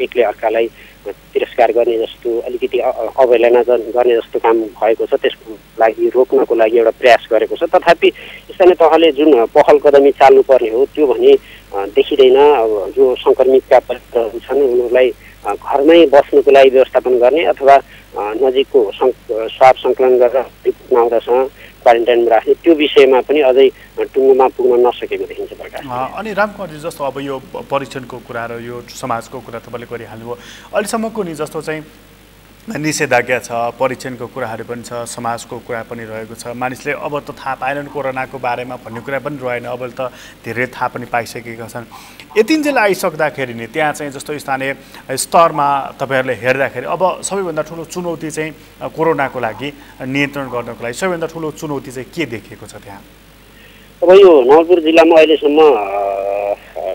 एकले अर्कालाई तिरस्कार गर्ने जस्तो अलिकति अवहेलना गर्ने जस्तो काम भएको छ त्यसको लागि रोक्नको लागि एउटा प्रयास गरेको छ। तथापि स्थानीय तहले जुन पहल कदमी चाल्नुपर्ने हो त्यो भने देखिँदैन। अब जो संक्रमितका परिवारहरू छन् उनीहरूलाई घरमै बस्नुको लागि व्यवस्थापन गर्ने अथवा नजिकको स्वाब सङ्कलन गरेर रिपोर्ट आउँदासँग क्वारेन्टाइनमा राख्ने त्यो विषयमा पनि अझै टुङ्गोमा पुग्न नसकेको देखिन्छ प्रकाश। अनि रामकुमारजी जस्तो अब यो परीक्षणको कुरा र यो समाजको कुरा तपाईँले गरिहाल्नुभयो, अहिलेसम्मको नि जस्तो चाहिँ निषेधाज्ञा छ, परीक्षणको कुराहरू पनि छ, समाजको कुरा पनि रहेको छ, मानिसले अब त थाहा पाएनन् कोरोनाको बारेमा भन्ने कुरा पनि रहेन, अब त धेरै थाहा पनि पाइसकेका छन्। यतिन्जेल आइसक्दाखेरि नि त्यहाँ चाहिँ जस्तो स्थानीय स्तरमा तपाईँहरूले हेर्दाखेरि अब सबैभन्दा ठुलो चुनौती चाहिँ कोरोनाको लागि नियन्त्रण गर्नको लागि सबैभन्दा ठुलो चुनौती चाहिँ के देखिएको छ त्यहाँ? अब यो नवलपुर जिल्लामा अहिलेसम्म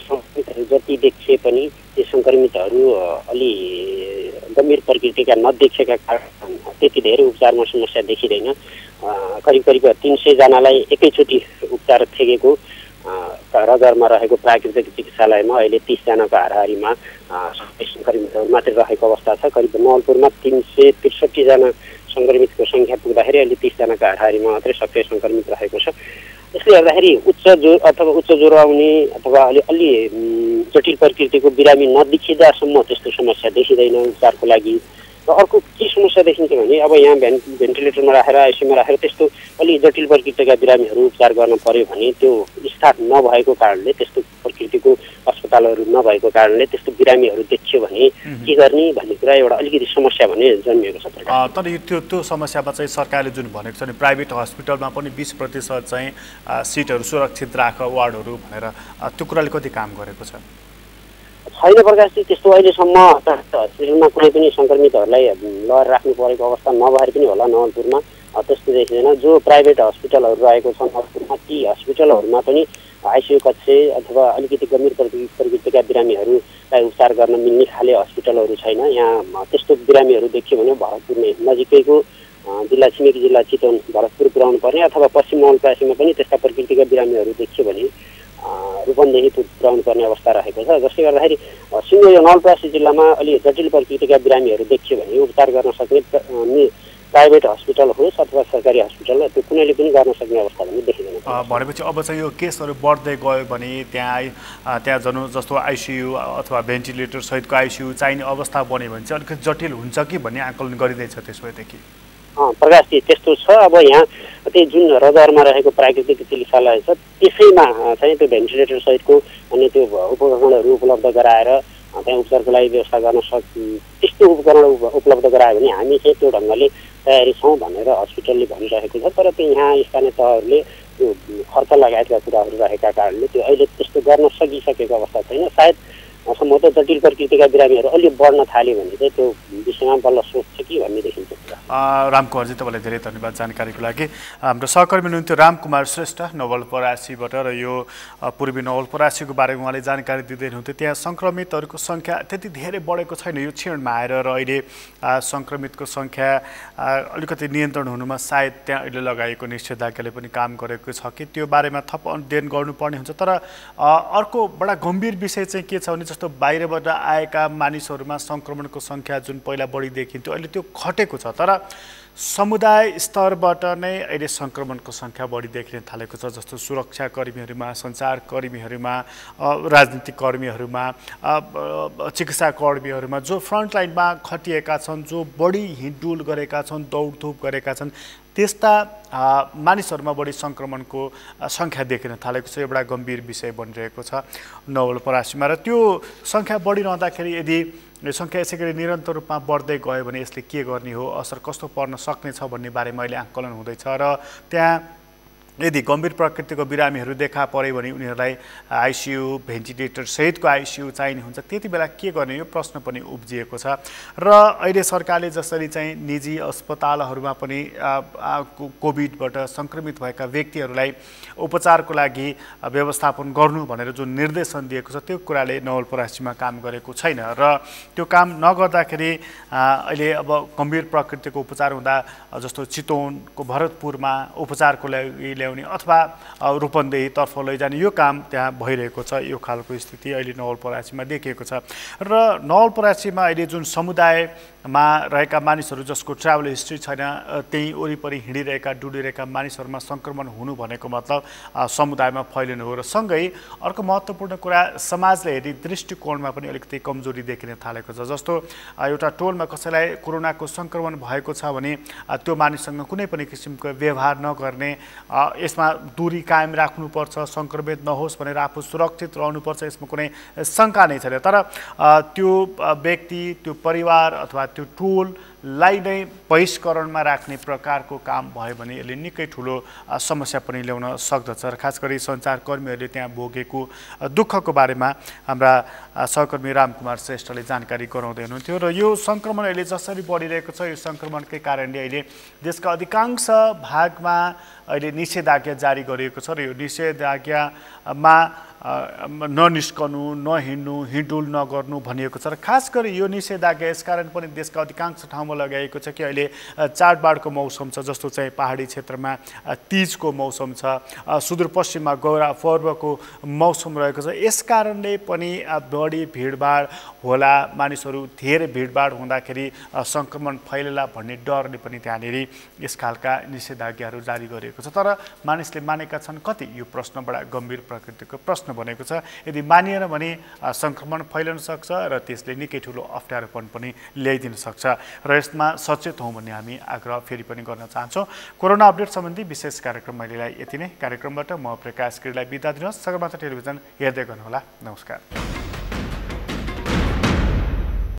सङ्क्रमितहरू जति देखिए पनि ती सङ्क्रमितहरू अलि गम्भीर प्रकृतिका नदेखिएका कारण त्यति धेरै उपचारमा समस्या देखिँदैन। करिब करिब 300 जनालाई एकैचोटि उपचार थेगेको रगरमा रहेको प्राकृतिक चिकित्सालयमा अहिले 30 जनाको हाराहारीमा सङ्क्रमितहरू मात्रै रहेको अवस्था छ। करिब नवलपुरमा 363 जना सङ्क्रमितको सङ्ख्या पुग्दाखेरि अहिले 30 जनाको हाराहारीमा मात्रै सक्रिय सङ्क्रमित रहेको छ। यसले गर्दाखेरि उच्च ज्वरो आउने अथवा अलि जटिल प्रकृतिको बिरामी नदेखिँदासम्म त्यस्तो समस्या देखिँदैन उपचारको लागि। र अर्को के समस्या देखिन्छ भने अब यहाँ भेन्टिलेटरमा राखेर आइसियुमा राखेर त्यस्तो अलि जटिल प्रकृतिका बिरामीहरू उपचार गर्न पर्यो भने त्यो स्टाफ नभएको कारणले, त्यस्तो प्रकृतिको अस्पतालहरू नभएको कारणले त्यस्तो बिरामीहरू देखियो भने के गर्ने भन्ने कुरा एउटा अलिकति समस्या भने जन्मिएको छ। तर त्यो समस्यामा चाहिँ सरकारले जुन भनेको छ नि प्राइभेट हस्पिटलमा पनि 20% चाहिँ सिटहरू सुरक्षित राख वार्डहरू भनेर, त्यो कुराले कति काम गरेको छ? छैन प्रकाशजी, त्यस्तो अहिलेसम्म हस्पिटलमा कुनै पनि सङ्क्रमितहरूलाई लहर राख्नु परेको अवस्था नभएर पनि होला नवलपुरमा त्यस्तो देखिँदैन। जो प्राइभेट हस्पिटलहरू रहेको छ नवलपुरमा ती हस्पिटलहरूमा पनि आइसियु कक्ष अथवा अलिकति गम्भीर प्रकृतिका बिरामीहरूलाई उपचार गर्न मिल्ने खाले हस्पिटलहरू छैन। यहाँ त्यस्तो बिरामीहरू देखियो भने भरतपुर नजिकैको जिल्ला छिमेकी जिल्ला चितवन भरतपुर पुर्याउनु पर्ने अथवा पश्चिम नवलपरासीमा पनि त्यस्ता प्रकृतिका बिरामीहरू देखियो भने रूपन्देही पुर्याउनु पर्ने अवस्था रहेको छ। जसले गर्दाखेरि सिङ्गो यो नवलपरासी जिल्लामा अलि जटिल प्रकृतिका बिरामीहरू देखियो भने उपचार गर्न सक्ने प्राइभेट हस्पिटल होस् अथवा सरकारी हस्पिटल त्यो कुनैले पनि गर्न सक्ने अवस्था पनि देखिँदैन। भनेपछि अब चाहिँ यो केसहरू बढ्दै गयो भने त्यहाँ जस्तो आइसियु अथवा भेन्टिलेटर सहितको आइसियु चाहिने अवस्था बन्यो भने चाहिँ अलिकति जटिल हुन्छ कि भन्ने आकलन गरिँदैछ त्यसपछि? प्रकाशजी त्यस्तो छ। अब यहाँ त्यही जुन रजहरमा रहेको प्राकृतिक चिकित्सालय छ त्यसैमा चाहिँ त्यो भेन्टिलेटर सहितको अनि त्यो उपकरणहरू उपलब्ध गराएर त्यहाँ उपचारको लागि व्यवस्था गर्न त्यस्तो उपकरण उपलब्ध गरायो भने हामी चाहिँ त्यो ढङ्गले तयारी छौँ भनेर हस्पिटलले भनिरहेको छ। तर त्यो यहाँ स्थानीय तहहरूले त्यो खर्च लगायतका कुराहरू रहेका कारणले त्यो अहिले त्यस्तो गर्न सकिसकेको अवस्था छैन। सायद सम्भवतः जटिल प्रकृतिका बिरामीहरू अलि बढ्न थाल्यो भने चाहिँ त्यो विषयमा बल्ल सोच्छ कि भन्ने देखिन्छ। रामकुमारजी तपाईँलाई धेरै धन्यवाद जानकारीको लागि। हाम्रो सहकर्मी हुनुहुन्थ्यो रामकुमार श्रेष्ठ नवलपरासीबाट र यो पूर्वी नवलपरासीको बारेमा उहाँले जानकारी दिँदै हुनुहुन्थ्यो। त्यहाँ सङ्क्रमितहरूको सङ्ख्या त्यति धेरै बढेको छैन यो क्षणमा आएर र अहिले सङ्क्रमितको सङ्ख्या अलिकति नियन्त्रण हुनुमा सायद त्यहाँ अहिले लगाएको निषेधाज्ञाले पनि काम गरेको छ कि त्यो बारेमा थप अध्ययन गर्नुपर्ने हुन्छ। तर अर्को बडा गम्भीर विषय चाहिँ के छ भने जस्तो बाहिरबाट आएका मानिसहरूमा सङ्क्रमणको सङ्ख्या जुन पहिला बढी देखिन्थ्यो अहिले त्यो घटेको छ। तर समुदाय स्तरबाट नै अहिले सङ्क्रमणको सङ्ख्या बढी देखिन थालेको छ। जस्तो सुरक्षाकर्मीहरूमा, सञ्चारकर्मीहरूमा, राजनीतिक कर्मीहरूमा, चिकित्साकर्मीहरूमा जो फ्रन्टलाइनमा खटिएका छन्, जो बढी हिँडडुल गरेका छन्, दौडधुप गरेका छन्, त्यस्ता मानिसहरूमा बढी सङ्क्रमणको सङ्ख्या देखिन थालेको छ। एउटा गम्भीर विषय बनिरहेको छ नवलपरासीमा र त्यो सङ्ख्या बढिरहँदाखेरि यदि यो सङ्ख्या यसै गरी निरन्तर रूपमा बढ्दै गयो भने यसले के गर्ने हो, असर कस्तो पर्न सक्नेछ भन्ने बारेमा अहिले आकलन हुँदैछ। र त्यहाँ यदि गम्भीर प्रकृतिको बिरामीहरू देखा पऱ्यो भने उनीहरूलाई आइसियु भेन्टिलेटर सहितको आइसियु चाहिने हुन्छ, त्यति बेला के गर्ने यो प्रश्न पनि उब्जिएको छ। र अहिले सरकारले जसरी चाहिँ निजी अस्पतालहरूमा पनि कोभिडबाट सङ्क्रमित भएका व्यक्तिहरूलाई उपचारको लागि व्यवस्थापन गर्नु भनेर जुन निर्देशन दिएको छ त्यो कुराले नवलपरासीमा काम गरेको छैन। र त्यो काम नगर्दाखेरि अहिले अब गम्भीर प्रकृतिको उपचार हुँदा जस्तो चितवनको भरतपुरमा उपचारको लागि ल्याउने अथवा रूपन्देहीतर्फ लैजाने यो काम त्यहाँ भइरहेको छ। यो खालको स्थिति अहिले नवलपरासीमा देखिएको छ र नवलपरासीमा अहिले जुन समुदायमा रहेका मानिसहरू जसको ट्राभल हिस्ट्री छैन, त्यही वरिपरि हिँडिरहेका डुलिरहेका मानिसहरूमा सङ्क्रमण हुनु भनेको मतलब समुदायमा फैलिनु हो। र सँगै अर्को महत्त्वपूर्ण कुरा, समाजले हेरी दृष्टिकोणमा पनि अलिकति कमजोरी देखिन थालेको छ। जस्तो एउटा टोलमा कसैलाई कोरोनाको सङ्क्रमण भएको छ भने त्यो मानिससँग कुनै पनि किसिमको व्यवहार नगर्ने, यसमा दूरी कायम राख्नुपर्छ, सङ्क्रमित नहोस् भनेर आफू सुरक्षित रहनुपर्छ, यसमा कुनै शङ्का नै छैन। तर त्यो व्यक्ति, त्यो परिवार अथवा त्यो टोललाई नै बहिष्करणमा राख्ने प्रकारको काम भयो भने यसले निकै ठुलो समस्या पनि ल्याउन सक्दछ। र खास गरी सञ्चारकर्मीहरूले त्यहाँ भोगेको दुःखको बारेमा हाम्रा सहकर्मी रामकुमार श्रेष्ठले जानकारी गराउँदै हुनुहुन्थ्यो। र यो सङ्क्रमण अहिले जसरी बढिरहेको छ, यो सङ्क्रमणकै कारणले अहिले देशका अधिकांश भागमा अहिले निषेधाज्ञा जारी गरिएको छ र यो निषेधाज्ञामा ननिस्कनु, नहिँड्नु, हिँडुल नगर्नु भनिएको छ। र खास गरी यो निषेधाज्ञा यसकारण पनि देशका अधिकांश ठाउँमा लगाइएको छ कि अहिले चाडबाडको मौसम छ। जस्तो चाहिँ पहाडी क्षेत्रमा तीजको मौसम छ, सुदूरपश्चिममा गौरा पर्वको मौसम रहेको छ। यसकारणले पनि बढी भिडभाड होला, मानिसहरू धेरै भिडभाड हुँदाखेरि सङ्क्रमण फैलला भन्ने डरले पनि त्यहाँनिर यस खालका निषेधाज्ञाहरू जारी गरिएको छ। तर मानिसले मानेका छन् कति? यो प्रश्न बडा गम्भीर प्रकृतिको प्रश्न बनेको छ। यदि मानिएन भने सङ्क्रमण फैलन सक्छ र त्यसले निकै ठुलो अप्ठ्यारोपन पनि ल्याइदिन सक्छ र यसमा सचेत हौँ भन्ने हामी आग्रह फेरि पनि गर्न चाहन्छौँ। कोरोना अपडेट सम्बन्धी विशेष कार्यक्रम अहिलेलाई यति नै। कार्यक्रमबाट म प्रकाश गिरीलाई बिदा दिनुहोस्। सगरमाथा टेलिभिजन हेर्दै गर्नुहोला। नमस्कार।